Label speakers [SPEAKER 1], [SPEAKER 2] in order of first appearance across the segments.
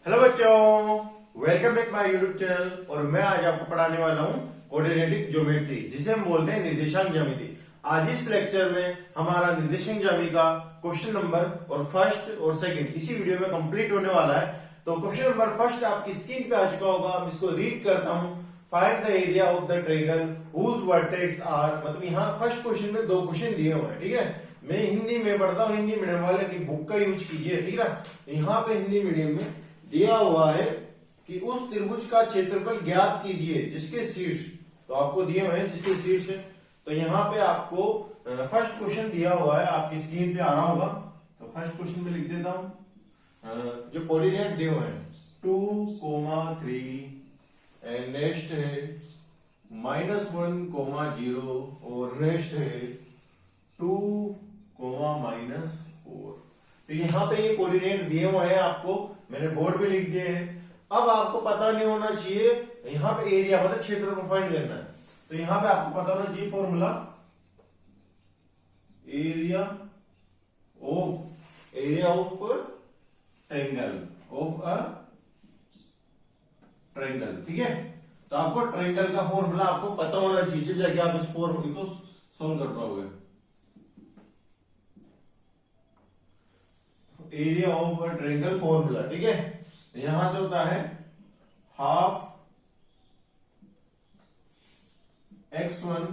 [SPEAKER 1] Hello बच्चों, welcome back my YouTube channel. और मैं आज आपको पढ़ाने वाला हूं कोऑर्डिनेटिक ज्योमेट्री, जिसे हम बोलते हैं निर्देशांक ज्यामिति। आज इस लेक्चर में हमारा निर्देशांक ज्यामिति का क्वेश्चन नंबर और फर्स्ट और सेकंड इसी वीडियो में कंप्लीट होने वाला है। तो क्वेश्चन नंबर फर्स्ट आपकी स्क्रीन पे आ चुका होगा, हम इसको रीड करता हूं। Find the area of the triangle whose vertex are, मतलब यहाँ फर्स्ट क्वेश्चन में दो क्वेश्चन दिए हुए हैं, ठीक है। मैं हिंदी में पढ़ता हूँ, हिंदी मीडियम वाले की बुक का यूज कीजिए, ठीक है। यहाँ पे हिंदी मीडियम में दिया हुआ है कि उस त्रिभुज का क्षेत्रफल ज्ञात कीजिए जिसके शीर्ष, तो आपको दिए हुए हैं जिसके शीर्ष है। तो यहाँ पे आपको फर्स्ट क्वेश्चन दिया हुआ है, आपकी स्क्रीन पे आ रहा होगा। तो फर्स्ट क्वेश्चन में लिख देता हूं, जो कोऑर्डिनेट दिए हुए हैं 2,3 एंड नेक्स्ट है -1,0 और नेक्स्ट है 2, -4। तो यहाँ पे ये कोऑर्डिनेट दिए हुए हैं, आपको मैंने बोर्ड पे लिख दिए हैं। अब आपको पता नहीं होना चाहिए यहाँ पे एरिया, मतलब क्षेत्रफल फाइंड करना है। तो यहाँ पे आपको पता होना चाहिए फॉर्मूला एरिया ऑफ ट्रायंगल, ठीक है। तो आपको ट्रायंगल का फॉर्मूला आपको पता होना चाहिए, जब जाके आप इस फॉर्मूले को सोल्व कर पाओगे। एरिया ऑफ ट्रायंगल फॉर्मूला, ठीक है। यहां से होता है half x1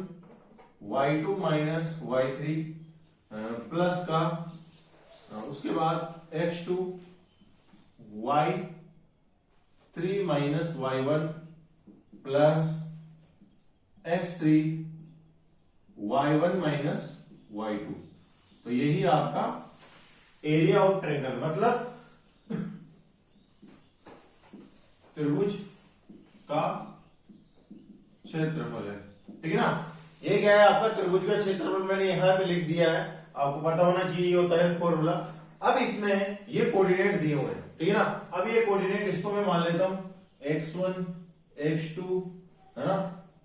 [SPEAKER 1] y2 minus y3 plus का उसके बाद x2 y3 minus y1 plus x3 y1 minus y2। तो यही आपका एरिया ऑफ ट्रायंगल, मतलब त्रिभुज का क्षेत्रफल है, ठीक है ना। ये क्या है आपका त्रिभुज का क्षेत्रफल, मैंने यहां पे लिख दिया है, आपको पता होना चाहिए, ये होता है फॉर्मूला। अब इसमें ये कोऑर्डिनेट दिए हुए हैं, ठीक है ना। अब ये कोऑर्डिनेट इसको मैं मान लेता हूं x1 x2 है ना,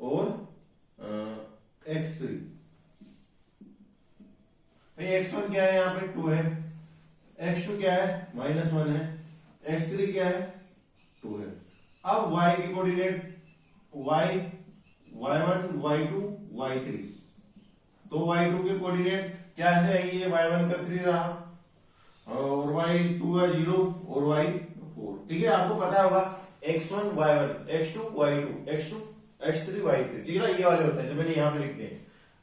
[SPEAKER 1] और x3। x1 क्या है, यहाँ पे 2 है, x2 क्या है -1 है, x3 क्या है 2 है। अब y के कोऑर्डिनेट y1 y2 y3, तो y2 के कोऑर्डिनेट क्या है, ये y1 का 3 रहा और y2 का 0 और y4, ठीक है। आपको पता होगा x1 y1 x2 y2 x2 x3 y3, ठीक है ना, ये वाले होते हैं जो मैंने यहाँ पे लिख दिए।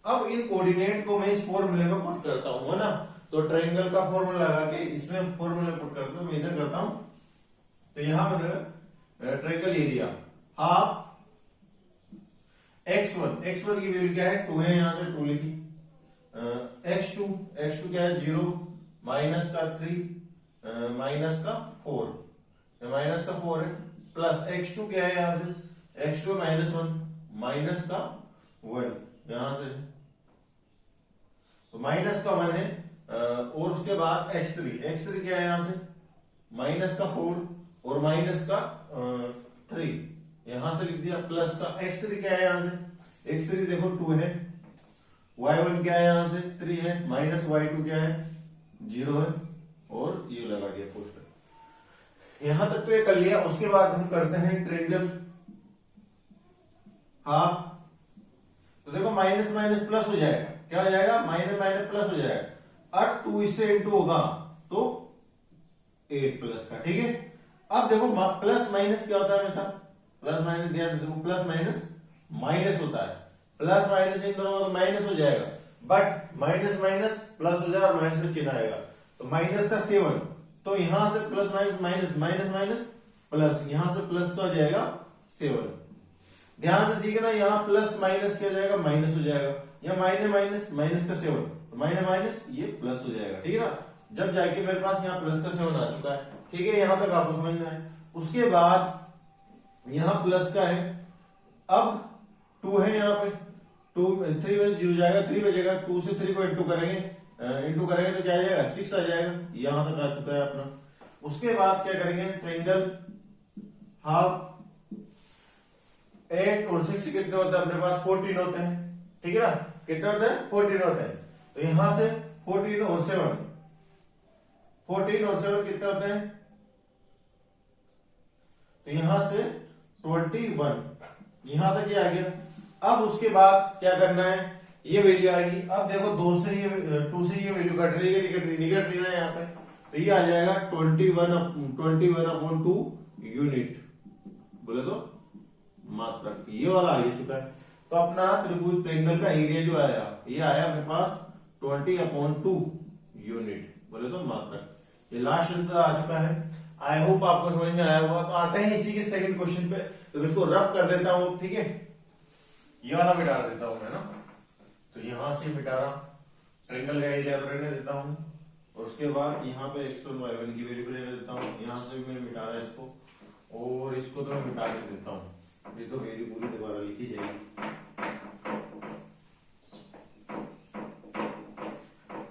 [SPEAKER 1] अब इन कोऑर्डिनेट को मैं इस फॉर्मूले में पुट करता हूं, है ना। तो ट्रायंगल का फॉर्मूला लगा के इसमें फॉर्मूला पुट करता हूं, मैं इधर करता हूं। तो यहां पर ट्रायंगल एरिया हाफ x1 की वैल्यू क्या है 2 है, यहां से 2 लिखी। x2 क्या है 0 माइनस का 3 माइनस का 4 है, प्लस x2 क्या है, यहां से x2 -1 माइनस का 1 यहां से, तो माइनस का 1 है। और उसके बाद x3 क्या है, यहां से माइनस का 4 और माइनस का 3 यहां से लिख दिया, प्लस का x3 क्या है, यहां से x3 देखो 2 है, y1 क्या है, यहां से 3 है, माइनस y2 क्या है 0 है, और ये लगा दिया पोस्टर। यहां तक तो ये कर लिया। उसके बाद हम करते हैं ट्रायंगल हाफ। तो देखो माइनस माइनस प्लस हो जाएगा, क्या हो जाएगा, माइनस माइनस प्लस हो जाएगा, और 2 इससे इंटू होगा तो 8 प्लस का, ठीक है। अब देखो प्लस माइनस क्या होता है, हमेशा प्लस माइनस दिया, देखो प्लस माइनस माइनस होता है, प्लस माइनस इन दोनों तो माइनस हो जाएगा, बट माइनस माइनस प्लस हो जाएगा और माइनस में चिन्ह आएगा। तो माइनस का 7, तो यहां से plus minus minus minus minus plus, यहां से प्लस का हो जाएगा 7। ध्यान से सीखना, यहाँ प्लस माइनस क्या हो जाएगा, माइनस हो जाएगा, या माइनस माइनस माइनस का 7, तो माइनस माइनस ये प्लस हो जाएगा, ठीक है ना। जब जाके मेरे पास यहाँ प्लस का 7 आ चुका है, ठीक है, यहां तक आपको समझना है। उसके बाद यहां प्लस का है, अब 2 है यहाँ पे, 3 में 0 जाएगा, 3 बचेगा, 2 से 3 को इंटू करेंगे तो क्या आ जाएगा 6 आ जाएगा, यहां तक आ चुका है अपना। उसके बाद क्या करेंगे, ट्रायंगल हाफ 8 और 6 कितने होते हैं अपने पास, 14 होते हैं, ठीक है ना। कितने होते हैं, 14 होते हैं। तो यहां से 14 और 7 कितने होते हैं, तो यहां से 21 यहां तक ये आ गया। अब उसके बाद क्या करना है, ये वैल्यू आएगी। अब देखो 2 से ये 2 से ये वैल्यू कट रही है, निकट रही है यहाँ पे, तो ये आ जाएगा 21/2 यूनिट, बोले तो मात्रक। ये वाला आ चुका है। तो अपना त्रिभुज ट्रायंगल का एरिया जो आया, ये आया अपने पास 20/2 यूनिट, बोले तो मात्रक। ये लास्ट आंसर आ चुका है। आई होप आपको समझ में आया होगा। तो आते हैं इसी के सेकंड क्वेश्चन पे। तो इसको रब कर देता हूं, ठीक है, ये वाला मिटा देता हूं मैं ना। तो यहां से मिटा रहा, ट्रायंगल का एरिया तो रहने देता हूं, और उसके बाद यहाँ पे x1 y1 की वैल्यू रहने देता हूँ। यहां से भी मैंने मिटा रहा है इसको, और इसको तो मैं मिटा के देता हूँ। ये तो वैल्यू पूरी दोबारा लिखी जाएगी,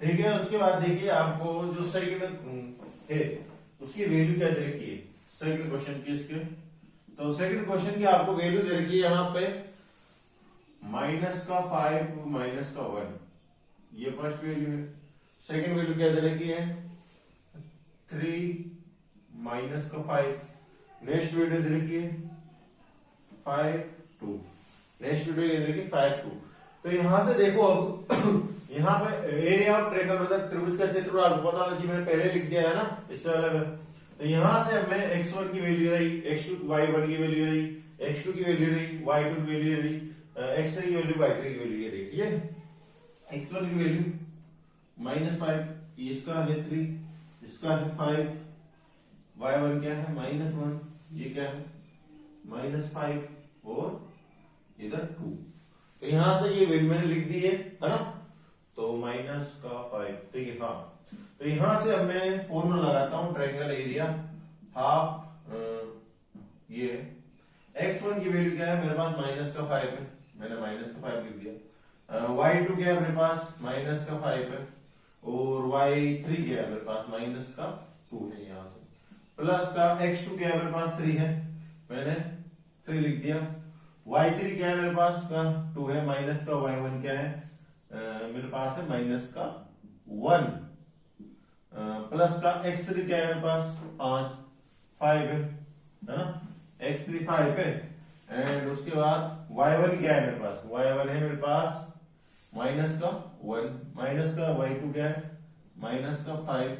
[SPEAKER 1] ठीक है। उसके बाद देखिए आपको जो सेकंड है उसकी वैल्यू क्या दे रखी है, सेकंड क्वेश्चन की इसके। तो सेकंड क्वेश्चन की आपको वैल्यू दे रखी है यहाँ पे -5 -1, ये फर्स्ट वैल्यू है। सेकंड वैल्यू क्या दे रखी है 3 -5। नेक्स्ट वैल्यू दे रखी है 5 2। नेक्स्ट वैल्यू दे रखी है 5 2। तो यहां से देखो अब यहाँ पे एरिया ऑफ ट्रायंगल मतलब त्रिभुज का क्षेत्रफल आपको पता है कि मैंने पहले लिख दिया है ना इससे वाले में। तो यहां से हमें x1 की वैल्यू रही, x2 y1 की वैल्यू रही, x2 की वैल्यू रही, y2 की वैल्यू रही, x3 की वैल्यू, y3 की वैल्यू रही, ठीक है। x1 की वैल्यू -5, इसका है 3, इसका है 5, y1 क्या है -1, ये क्या है -5 और इधर 2। तो यहां से ये वैल्यू मैंने लिख दी है ना। तो -5, ठीक है। हाँ, तो यहां से अब मैं फॉर्मूला लगाता हूं ट्रायंगल एरिया हाफ। ये x1 की वैल्यू क्या है मेरे पास -5 है, मैंने -5 लिख दिया। y2 क्या है मेरे पास -5 है, और y3 क्या है मेरे पास -2 है। यहां से प्लस का x2 क्या है मेरे पास 3 है, मैंने 3 लिख दिया। y3 क्या है मेरे पास का 2 है, माइनस का y1 क्या है मेरे पास है -1, प्लस का x3 क्या है मेरे पास 5 है ना, x3 5 है। एंड उसके बाद y1 क्या है मेरे पास, y1 है मेरे पास -1, माइनस का y2 क्या है -5,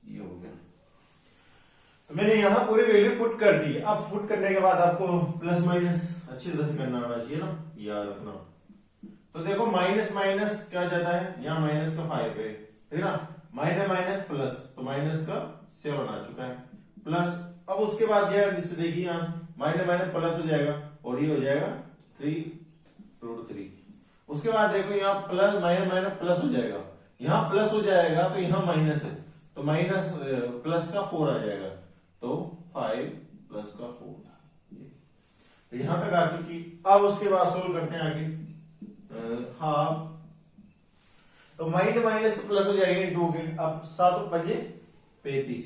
[SPEAKER 1] ये हो गया। तो मैंने यहां पूरी वैल्यू पुट कर दी। अब पुट करने के बाद आपको प्लस माइनस अच्छी तरह से करना आना चाहिए ना, याद रखना। तो देखो माइनस माइनस क्या जाता है, यहाँ माइनस का 5 है, ठीक ना, माइनस माइनस प्लस, तो माइनस का 7 आ चुका है, प्लस। अब उसके बाद यार जिससे देखिए यहाँ माइनस माइनस प्लस हो जाएगा, और ये हो जाएगा 3√3। उसके बाद देखो यहाँ प्लस माइनस माइनस प्लस हो जाएगा, यहाँ प्लस हो जाएगा तो यहाँ माइनस है, तो माइनस प्लस का 4 आ जाएगा, तो 5 प्लस का 4। तो यहां तक आ चुकी। अब उसके बाद सोल्व करते हैं आगे। हाफ, तो माइनस माइनस प्लस हो जाएगा 2 के। अब 7 × 5 = 35,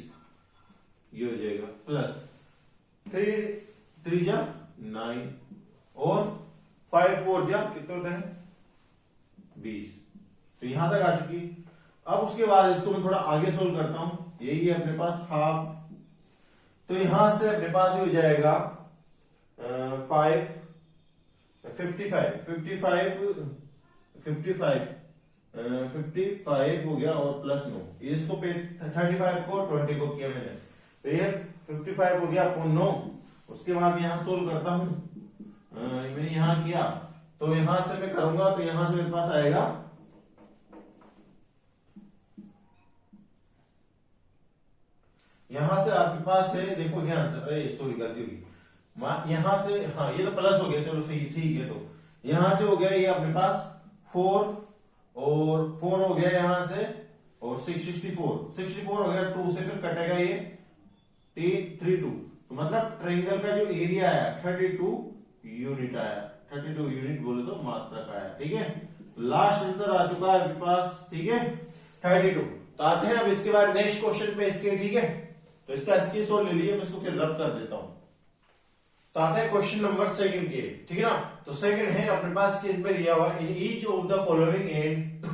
[SPEAKER 1] ये हो जाएगा, प्लस 3 3 × 9 और 5 4 कितना होता है 20। तो यहां तक आ चुकी। अब उसके बाद इसको मैं थोड़ा आगे सोल्व करता हूं। यही है अपने पास हाफ, तो यहां से अपने पास हो जाएगा 55 हो गया, और प्लस 9, इसको 35 को 20 को किया मैंने, तो ये 55 हो गया अपॉन 9। उसके बाद यहां सोल्व करता हूं, मैंने यहां किया, तो यहां से मैं करूंगा, तो यहां से मेरे पास आएगा यहां से आपके पास है, देखो ध्यान से, अरे सॉरी गलती होगी, यहां से, हाँ ये तो प्लस हो गया, चलो सही ठीक है। तो यहां से हो गया ये अपने पास 4, और 4 हो गया यहां से, और 64 हो गया, 2 से फिर कटेगा ये 32। तो मतलब ट्रायंगल का जो एरिया आया 32 यूनिट आया, 32 यूनिट बोले तो मात्रक आया, ठीक है। लास्ट आंसर आ चुका है आपके पास, ठीक है 32। तो आते हैं अब इसके बाद नेक्स्ट क्वेश्चन पे इसके, ठीक है। तो इसका स्क्रीनशॉट ले लीजिए, मैं इसको फिर रब कर देता हूं। तो आता है क्वेश्चन नंबर सेकंड के, ठीक है ना। तो सेकंड है अपने पास के इसमें दिया हुआ, in each of the following and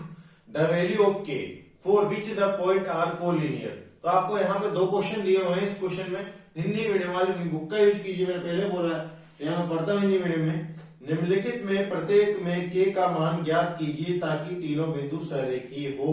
[SPEAKER 1] the value of k for which the point are collinear. तो आपको यहाँ पे 2 क्वेश्चन दिए हुए हैं। इस क्वेश्चन में हिंदी मीडियम वाली बुक का यूज कीजिए, मैंने पहले बोला है, यहाँ पढ़ता हूँ हिंदी मीडियम में। निम्नलिखित में प्रत्येक में k का मान ज्ञात कीजिए ताकि तीनों बिंदु सरेखीय हो।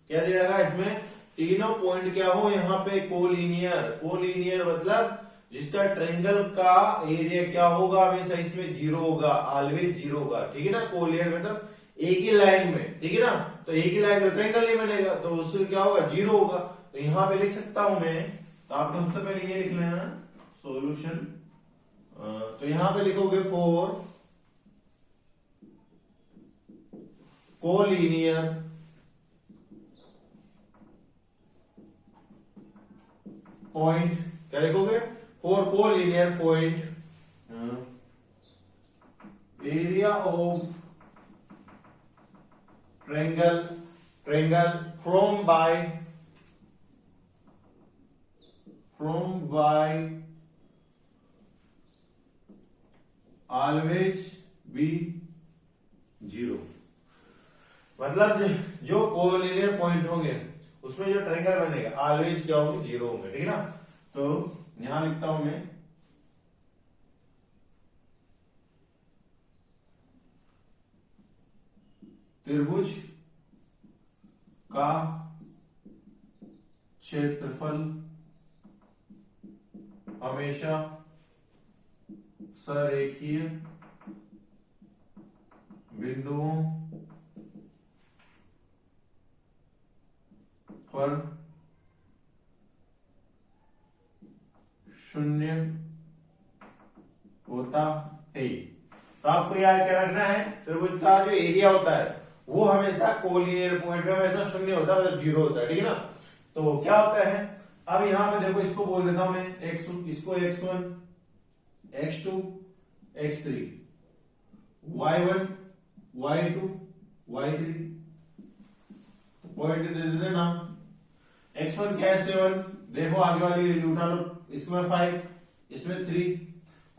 [SPEAKER 1] क्या दे रखा है इसमें? तीनों पॉइंट क्या हो यहाँ पे? कोलिनियर। कोलिनियर मतलब जिसका ट्रायंगल का एरिया क्या होगा हमेशा इसमें 0 होगा, ऑलवेज 0 होगा, ठीक है ना। कोलिनियर मतलब एक ही लाइन में, ठीक है ना। तो एक ही लाइन में ट्रायंगल नहीं बनेगा तो उससे क्या होगा? 0 होगा। तो यहाँ पे लिख सकता हूं मैं, तो आपने सबसे पहले ये लिख लेना सॉल्यूशन। तो यहाँ पे लिखोगे फॉर कोलिनियर पॉइंट, क्या लिखोगे? For collinear point area of triangle from by always be 0। मतलब जो कोलिनियर पॉइंट होंगे उसमें जो ट्रायंगल बनेगा ऑलवेज क्या होंगे? 0 होंगे, ठीक है ना। तो यहां लिखता हूं मैं त्रिभुज का क्षेत्रफल हमेशा सरेखीय बिंदुओं पर शून्य होता है। तो आपको याद क्या रखना है? त्रिभुज का जो एरिया होता है वो हमेशा कोलिनियर पॉइंट में हमेशा शून्य होता है, मतलब 0 होता है, ठीक है ना। तो क्या होता है, अब यहां पे देखो, इसको बोल देता हूं मैं इसको x1 x2 x3 y1 y2 y3, point दे देते ना। x1 क्या है? 7, देखो आगे वाली वैल्यू उठा लो, इसमें 5, इसमें 3,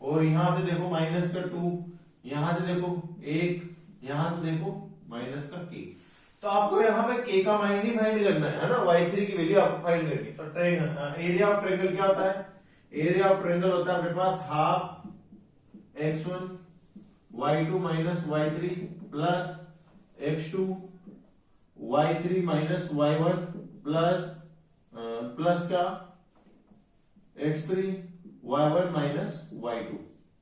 [SPEAKER 1] और यहां पे देखो माइनस का 2, यहां से देखो 1, यहां से देखो माइनस का k। तो आपको यहाँ पे k का मान नहीं फाइंड करना है ना, y3 की वैल्यू आपको फाइंड करनी है। तो एरिया ऑफ ट्रायंगल क्या होता है? एरिया ऑफ ट्रायंगल होता है अपने पास half x1 y2 minus y3 plus x2 y3 minus y1 plus का x3 y1 माइनस y2।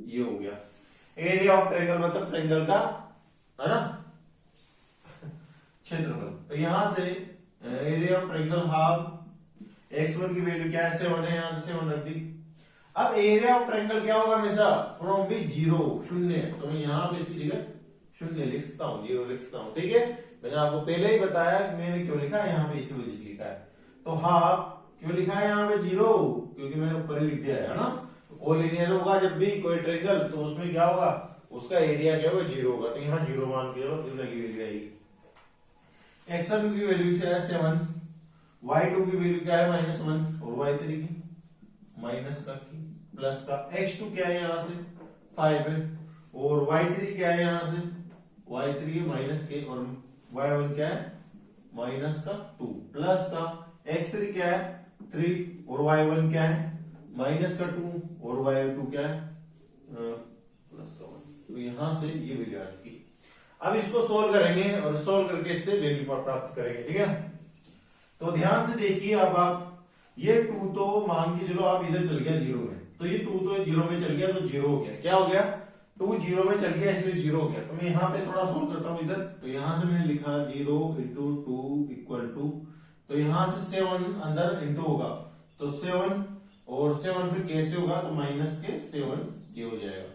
[SPEAKER 1] ये हो गया एरिया ऑफ ट्रायंगल, मतलब ट्रायंगल का, है ना, क्षेत्रफल। तो यहां से area of triangle half x1 की वैल्यू क्या है? 7 है, यहां से 7 रख दी। अब एरिया ऑफ ट्रायंगल क्या होगा हमेशा? फ्रॉम बी 0, शून्य। तो मैं यहां पे इसकी जगह शून्य लिख सकता हूं, 0 लिख सकता हूं, ठीक है। मैंने आपको पहले ही बताया कि मैंने क्यों लिखा है यहाँ पे, इसी वजह से लिखा है। तो हाफ क्यों लिखा है यहाँ पे 0? क्योंकि मैंने ऊपर ही लिख दिया है ना। कोलिनियर होगा जब भी कोई ट्रायंगल, तो उसमें क्या होगा? उसका एरिया क्या होगा? 0 होगा। तो यहाँ 0 मान के चलो, की वैल्यू आएगी। x1 की वैल्यू से है 7, y2 की वैल्यू क्या है? -1, और y3 की माइनस का की प्लस का, x2 क्या है यहाँ से? 5 है, और y3 क्या है यहाँ से? y3 है माइनस के, और y1 क्या है? माइनस का 2 प्लस का x3 क्या है? 3, और y1 क्या है? माइनस का 2, और y2 क्या है? प्लस का 1। तो यहां से ये वैल्यू आ चुकी। अब इसको सोल्व करेंगे और सोल्व करके इससे वैल्यू प्राप्त करेंगे, ठीक है। तो ध्यान से देखिए, अब आप ये 2 तो मान के चलो आप इधर चल गया 0 में, तो ये 2 तो 0 में चल गया, तो 0 हो गया। क्या हो गया? 2 0 में चल गया, इसलिए 0 हो गया। तो मैं यहाँ पे थोड़ा सोल्व करता हूँ इधर। तो यहां से मैंने लिखा 0 इंटू 2 इक्वल टू, तो यहां से 7 अंदर इंटू होगा, तो 7 और 7 फिर कैसे होगा? तो माइनस के 7 ये हो जाएगा।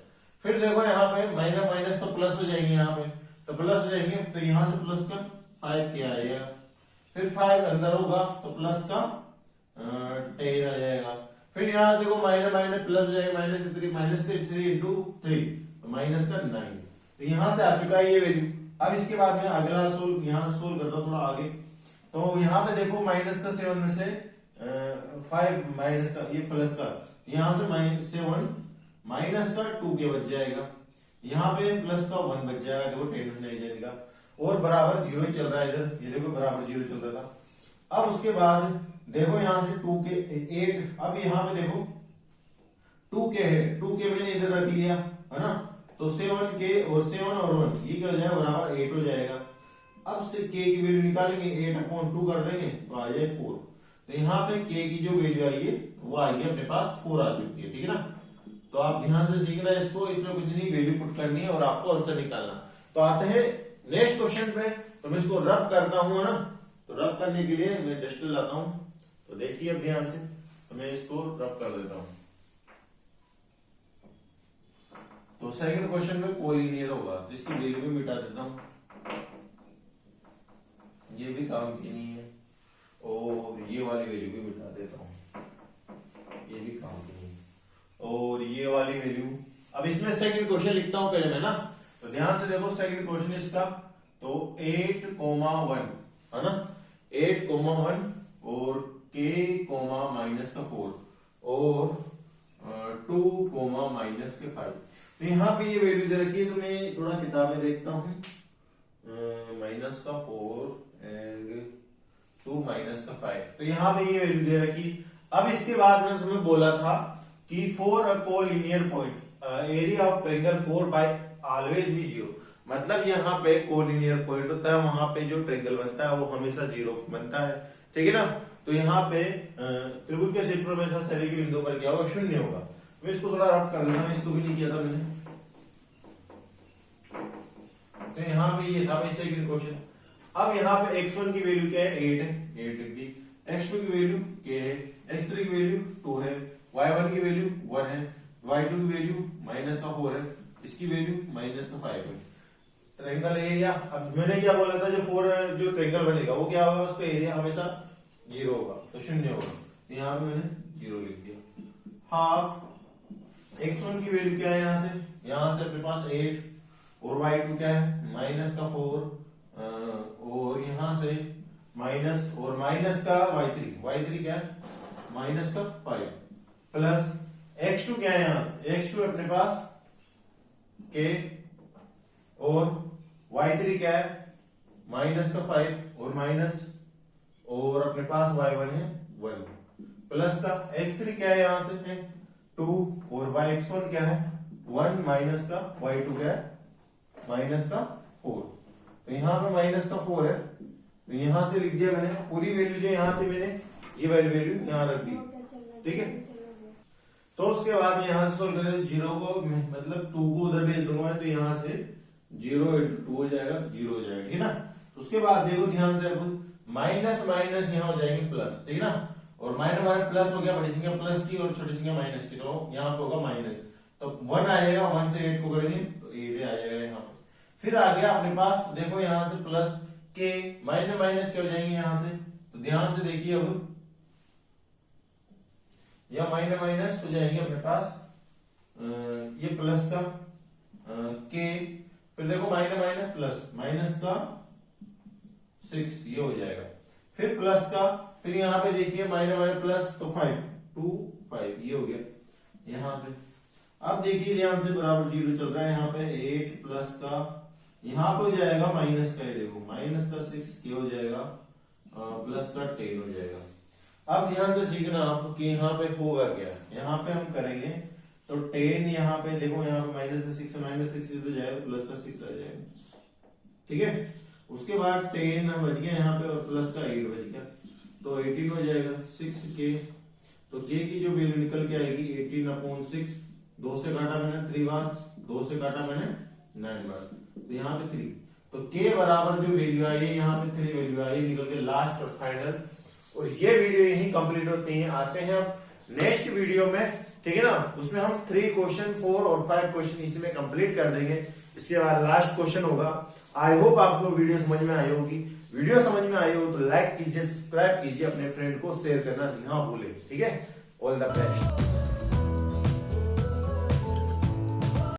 [SPEAKER 1] फिर देखो यहाँ पे माइनस माइनस तो प्लस हो जाएंगे, यहाँ पे तो प्लस हो जाएंगे, तो यहां से प्लस का 5 क्या आएगा? फिर 5 अंदर होगा तो प्लस का 10 आ जाएगा। फिर यहाँ देखो माइनस माइनस प्लस हो जाएगा, माइनस से 3 इंटू 3, तो माइनस का 9। तो यहां से आ चुका है ये वैल्यू। अब इसके बाद में अगला सोल्व, यहां से सोल्व करता हूं थोड़ा आगे। तो यहाँ पे देखो माइनस का 7 में से 5 माइनस का, ये प्लस का, यहां से 7 माइनस का 2 के बच जाएगा, यहाँ पे प्लस का 1 बच जाएगा। देखो 10 नहीं जाएगा, और बराबर 0 चल रहा है इधर, ये देखो बराबर 0 चल रहा था। अब उसके बाद देखो यहां से 2k 8, अब यहां पे देखो 2k है, 2k मैंने इधर रख लिया है ना, तो 7k और 7 और 1 ये क्या हो जाएगा बराबर 8 हो जाएगा। अब से k की वैल्यू निकालेंगे, 8/2 कर देंगे तो आ जाए 4। तो यहाँ पे k की जो वैल्यू आई है वो आई है अपने पास 4 आ चुकी है, ठीक है ना। तो आप ध्यान से सीखना इसको, इसमें कुछ नहीं वैल्यू पुट करनी है और आपको आंसर निकालना। तो आते हैं नेक्स्ट क्वेश्चन पे, तो मैं इसको रब करता हूं ना, तो रब करने के लिए मैं डस्टर लाता हूं, तो देखिए अब ध्यान से, तो मैं इसको रब कर देता हूं। तो सेकंड क्वेश्चन में कोलिनियर होगा, तो इसकी वैल्यू भी मिटा देता हूं, ये भी काम की नहीं है, और ये वाली वैल्यू भी मिटा देता हूं, ये भी काम की नहीं है, और ये वाली वैल्यू। अब इसमें सेकंड क्वेश्चन लिखता हूं पहले मैं ना, तो ध्यान से देखो सेकंड क्वेश्चन इसका, तो 8,1 है ना, 8,1 और k, -4 और 2, -5। तो यहाँ पे ये वैल्यू दे रखी है, तो मैं थोड़ा किताबें देखता हूँ, -4 एंड 2 -5, तो यहाँ पे ये वैल्यू दे रखी। अब इसके बाद मैंने तुम्हें बोला था कि for a collinear point area of triangle 4 by always be 0, मतलब यहाँ पे कोलिनियर पॉइंट होता है, वहां पे जो ट्रायंगल बनता है वो हमेशा 0 बनता है, ठीक है ना। तो यहाँ पे त्रिभुज के क्षेत्रफल में सरी के बिंदु पर क्या होगा, 0 होगा। मैं इसको थोड़ा रफ कर देता हूं, इसको भी नहीं किया था मैंने। तो यहाँ पे ये था भाई सेकंड क्वेश्चन। अब यहाँ पे x1 की वैल्यू क्या है, 8 है, 8 लिख दी, x2 की वैल्यू k है, x3 की वैल्यू 2 है, y1 की वैल्यू 1 है, y2 की वैल्यू -4 है, इसकी वैल्यू -5 है। ट्रायंगल एरिया, अब मैंने क्या बोला था, जो ट्रायंगल बनेगा वो क्या होगा, उसका एरिया हमेशा 0 होगा, तो 0 होगा। तो यहाँ पे मैंने 0 लिख दिया। हाफ x1 की वैल्यू क्या है, यहाँ से अपने पास 8 और y2 क्या है -4 और यहाँ से माइनस और माइनस का y3 क्या है -5 प्लस x2 क्या है, यहाँ से x2 अपने पास k और y3 क्या है -5 और माइनस और अपने पास y1 है 1 प्लस का x3 क्या है, यहाँ से 2 और x1 क्या है 1 माइनस का y2 क्या है -4। तो यहाँ पे -4 है, तो यहाँ से लिख दिया मैंने पूरी वैल्यू जो यहाँ थी, मैंने ये वैल्यू यहाँ रख दी, ठीक है। तो उसके बाद यहाँ से सोल्व करें, 0 को मतलब 2 को उधर भेज दूंगा, तो यहाँ से 0 × 2 हो जाएगा, 0 हो जाएगा, ठीक है ना। तो उसके बाद देखो ध्यान से, माइनस माइनस यहाँ हो जाएंगे प्लस, ठीक है ना, और माइनस प्लस हो गया, बड़ी संख्या प्लस की और छोटी संख्या माइनस की, तो यहाँ पे होगा माइनस, तो 1 आएगा, 1 से 8 को करेंगे तो 8 आ जाएगा यहाँ पे। फिर आ गया अपने पास, देखो यहाँ से प्लस के माइनस के हो जाएंगे यहाँ से, तो ध्यान से देखिए, अब यह माइनस हो जाएंगे अपने पास, ये प्लस का के, फिर देखो माइनस प्लस माइनस का 6 ये हो जाएगा, फिर प्लस का, फिर यहाँ पे देखिए माइनस प्लस तो 5 ये हो गया यहाँ पे। अब देखिए ध्यान से, बराबर 0 चल रहा है यहाँ पे, 8 प्लस का यहाँ पे हो जाएगा माइनस का, ये देखो माइनस का 6 क्या हो जाएगा, प्लस का 10 हो जाएगा। अब ध्यान से सीखना आप कि यहाँ पे होगा क्या, यहाँ पे हम करेंगे तो 10 यहाँ पे देखो, यहाँ पे माइनस का 6 तो जाएगा, प्लस का 6 आ जाएगा, ठीक है। उसके बाद 10 बच गया यहाँ पे और प्लस का 8 बच गया, तो 18 हो जाएगा 6k, तो k की जो वैल्यू निकल के आएगी 18/6, 2 से काटा मैंने 3 बार, 2 से काटा मैंने 9 बार, तो यहाँ पे 3, तो k बराबर जो वैल्यू आई है यहाँ पे 3 वैल्यू आई निकल के लास्ट और फाइनल। और ये वीडियो यही कंप्लीट होती है, आते हैं अब नेक्स्ट वीडियो में, ठीक है ना, उसमें हम 3 क्वेश्चन 4 और 5 क्वेश्चन इसमें कंप्लीट कर देंगे, इसके बाद लास्ट क्वेश्चन होगा। आई होप आपको वीडियो समझ में आई होगी, वीडियो समझ में आई हो तो लाइक कीजिए, सब्सक्राइब कीजिए, अपने फ्रेंड को शेयर करना ना भूलें, ठीक है। All the best.